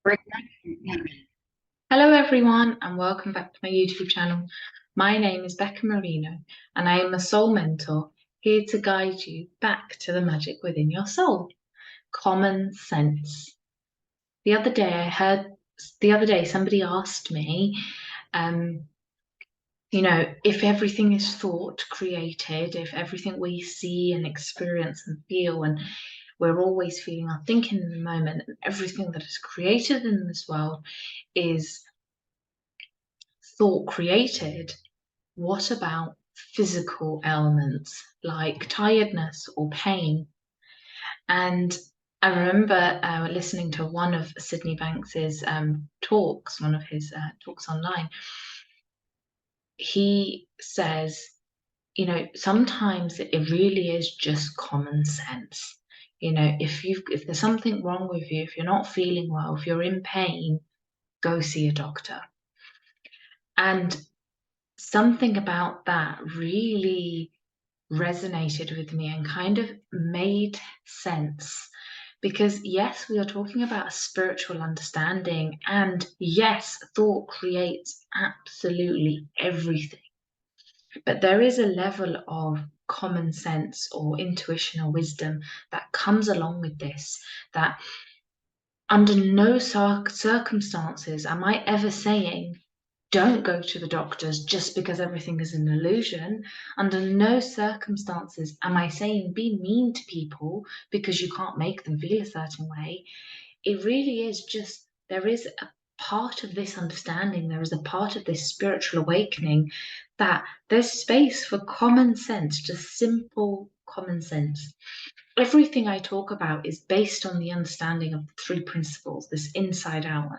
Hello, everyone, and welcome back to my YouTube channel. My name is Becca Marino, and I am a soul mentor here to guide you back to the magic within your soul. Common sense. The other day somebody asked me, um, if everything is thought created, if everything we see and experience and feel, and we're always feeling or thinking in the moment, and everything that is created in this world is thought created, what about physical ailments like tiredness or pain? And I remember listening to one of Sydney Banks's talks, one of his talks online. He says, sometimes it really is just common sense. If there's something wrong with you, if you're not feeling well, if you're in pain, go see a doctor. And something about that really resonated with me and kind of made sense. Because, yes, we are talking about a spiritual understanding, and yes, thought creates absolutely everything. But there is a level of common sense or intuition or wisdom that comes along with this, that under no circumstances am I ever saying, don't go to the doctors just because everything is an illusion. Under no circumstances am I saying be mean to people because you can't make them feel a certain way. It really is just, there is a part of this understanding, there is a part of this spiritual awakening that there's space for common sense, just simple common sense. Everything I talk about is based on the understanding of the three principles, this inside out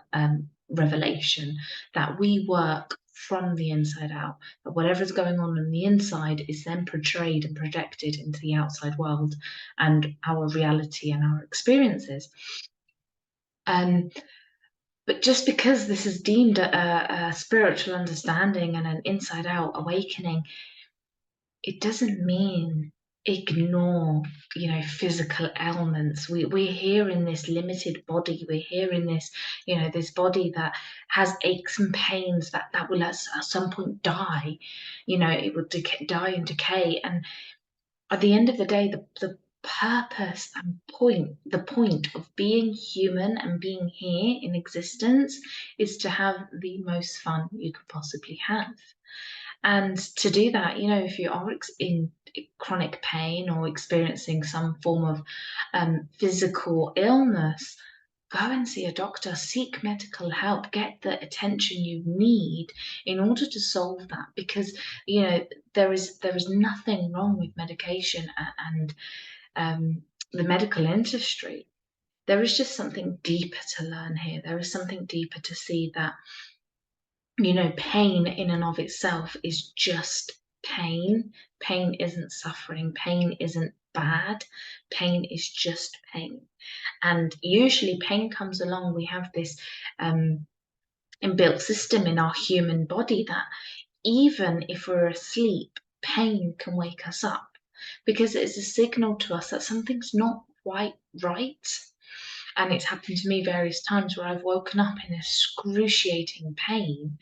revelation, that we work from the inside out, that whatever's going on the inside is then portrayed and projected into the outside world and our reality and our experiences. Um, but just because this is deemed a spiritual understanding and an inside out awakening, it doesn't mean ignore physical ailments. We're here in this limited body, we're here in this this body that has aches and pains that will at some point die. It will die and decay, and at the end of the day, the purpose and the point of being human and being here in existence is to have the most fun you could possibly have. And to do that, if you are in chronic pain or experiencing some form of physical illness, go and see a doctor, seek medical help, get the attention you need in order to solve that. Because there is nothing wrong with medication and the medical industry. There is just something deeper to learn here. There is something deeper to see that pain in and of itself is just pain. Pain isn't suffering. Pain isn't bad. Pain is just pain. And usually, pain comes along. We have this inbuilt system in our human body that even if we're asleep, pain can wake us up because it's a signal to us that something's not quite right. And it's happened to me various times where I've woken up in excruciating pain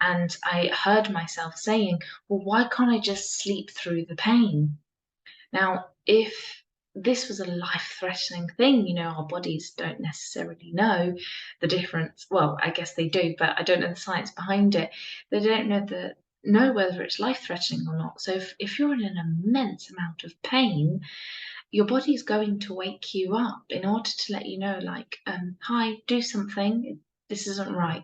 and I heard myself saying, well, why can't I just sleep through the pain? Now, if this was a life-threatening thing, our bodies don't necessarily know the difference. Well, I guess they do, but I don't know the science behind it. They don't know whether it's life-threatening or not. So if you're in an immense amount of pain, your body is going to wake you up in order to let you know, like, hi, do something. This isn't right.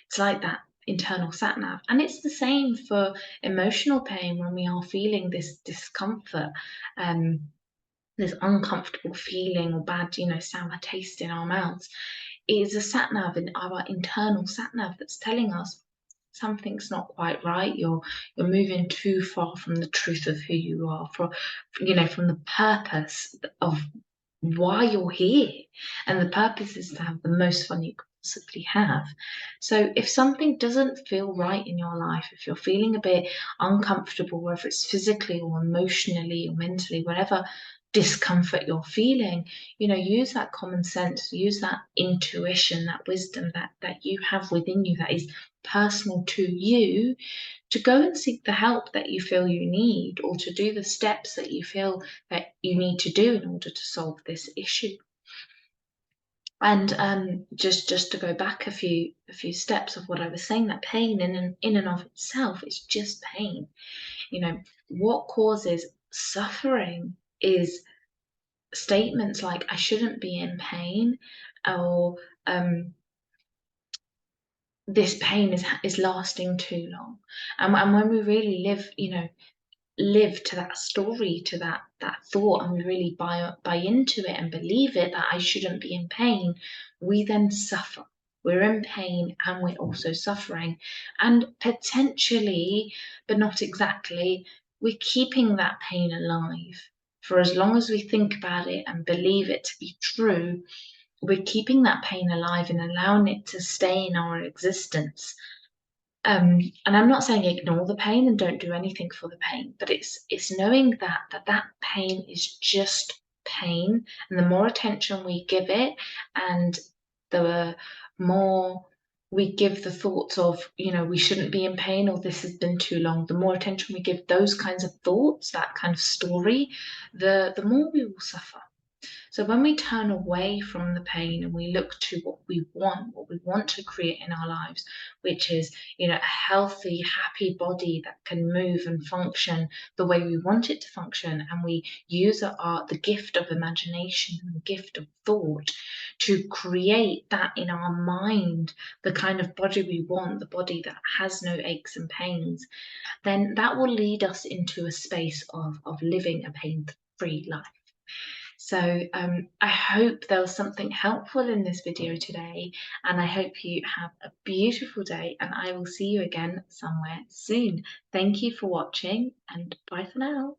It's like that internal sat nav. And it's the same for emotional pain when we are feeling this discomfort, um, this uncomfortable feeling or bad, sour taste in our mouths. It is a sat nav in our internal sat nav that's telling us something's not quite right. You're moving too far from the truth of who you are, from the purpose of why you're here. And the purpose is to have the most fun you could possibly have. So if something doesn't feel right in your life, if you're feeling a bit uncomfortable, whether it's physically or emotionally or mentally, whatever, discomfort you're feeling, use that common sense, use that intuition, that wisdom that you have within you that is personal to you, to go and seek the help that you feel you need, or to do the steps that you feel that you need to do in order to solve this issue. And just to go back a few steps of what I was saying, that pain in and of itself is just pain. What causes suffering is statements like "I shouldn't be in pain," or "this pain is lasting too long." And when we really live to that story, to that thought, and we really buy into it and believe it, that I shouldn't be in pain, we then suffer. We're in pain and we're also suffering. And potentially, but not exactly, we're keeping that pain alive. For as long as we think about it and believe it to be true, we're keeping that pain alive and allowing it to stay in our existence. And I'm not saying ignore the pain and don't do anything for the pain, but it's knowing that pain is just pain, and the more attention we give it, and the more we give the thoughts of, we shouldn't be in pain, or this has been too long, the more attention we give those kinds of thoughts, that kind of story, the more we will suffer. So when we turn away from the pain and we look to what we want to create in our lives, which is, a healthy, happy body that can move and function the way we want it to function, and we use the gift of imagination and the gift of thought to create that in our mind, the kind of body we want, the body that has no aches and pains, then that will lead us into a space of living a pain-free life. So I hope there was something helpful in this video today, and I hope you have a beautiful day, and I will see you again somewhere soon. Thank you for watching, and bye for now.